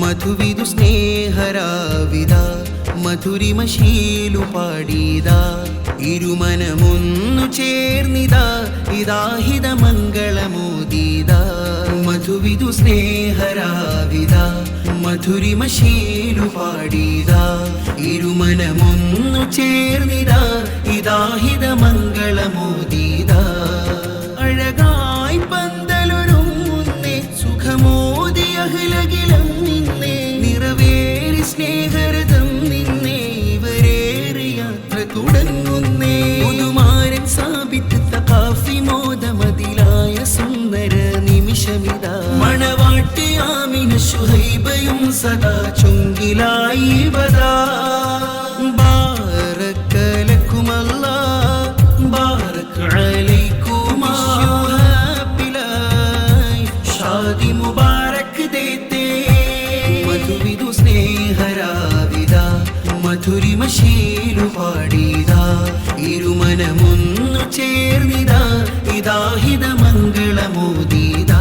മധുവിധു സ്നേഹരാവിത മധുരിമശീലു പാടിത ഇരുമനമൊന്നു ചേർന്നിത ഇതാഹിത മംഗളമോദീത മധുവിധു സ്നേഹരാവിത മധുരിമശീലു പാടിത ഇരുമനമൊന്നു ചേർന്നിത ഇതാഹിത മംഗളമോദീത അഴകായി പന്തലൊരുങ്ങുന്നേ സുഖമോദി അഖിലകിലം നിന്നേ നിറവേറി സ്നേഹരഥം നിന്നേ ഇവരേറെ യാത്ര തുടങ്ങുന്നേ പുതുമാരൻ സാബിത്ത് തഖാഫി മോദമതിലായ സുന്ദര നിമിഷമിത മണവാട്ടി ആമിന ശുഹൈബയും സദാ ചുങ്കിലായി ബദാ ബാറക ലക്കും അല്ലാഹ് ബാറക അലൈക്കുമാ ഷാദി മുബാരക് ദേത്തെ മധുവിധു സ്നേഹരാവിത മധുരിമശീലു പാടിത ഇരുമനമൊന്നു ചേർന്നിത ഇതാഹിത മംഗളമോദീത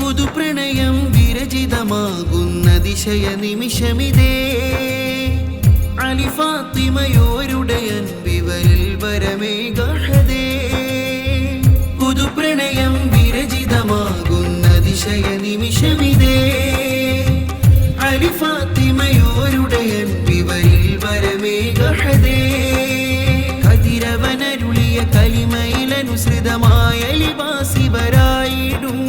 പുതുപ്രണയം വിരചിതമാകുന്ന അതിശയ നിമിഷമിതേ അലി ഫാത്തിമയോരുടെ അൻപിവരിൽ വരമേകഹദേ പുതുപ്രണയം വിരചിതമാകുന്ന അതിശയ നിമിഷമിതേ അലി ഫാത്തിമയോരുടെ അൻപിവരിൽ വരമേകഹദേ കതിരവനരുളിയ കലിമയിലനുസൃതമായ ലിബാസിവരായിടും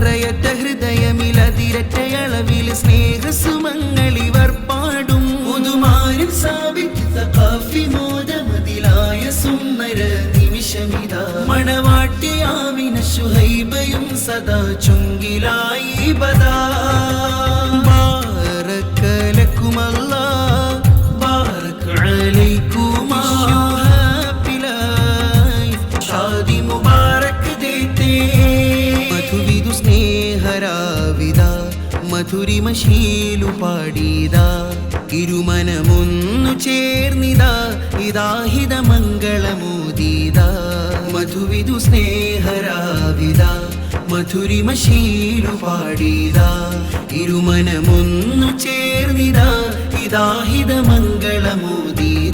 റയത്ത ഹൃദയമിലതിരറ്റയളവിൽ സ്നേഹസുമങ്ങളിവർ പാടും പുതുമാരൻ സാബിത്ത് തഖാഫി മോദമതിലായ സുന്ദര നിമിഷമിത മണവാട്ടി ആമിന ശുഹൈബയും സദാ ചുങ്കിലായി ബദാ ബാറക ലക്കും അല്ലാഹ് ബാറക അലൈക്കുമാ ഷാദി മുബാരക് ദേത്തെ മധുവിധു സ്നേഹരാവിത മധുരിമശീലു പാടിത ഇരുമനമൊന്നു ചേർന്നിത ഇതാഹിത മംഗളമോദീത മധുവിധു സ്നേഹരാവിത മധുരിമശീലു പാടിത ഇരുമനമൊന്നു ചേർന്നിത ഇതാഹിത മംഗളമോദീത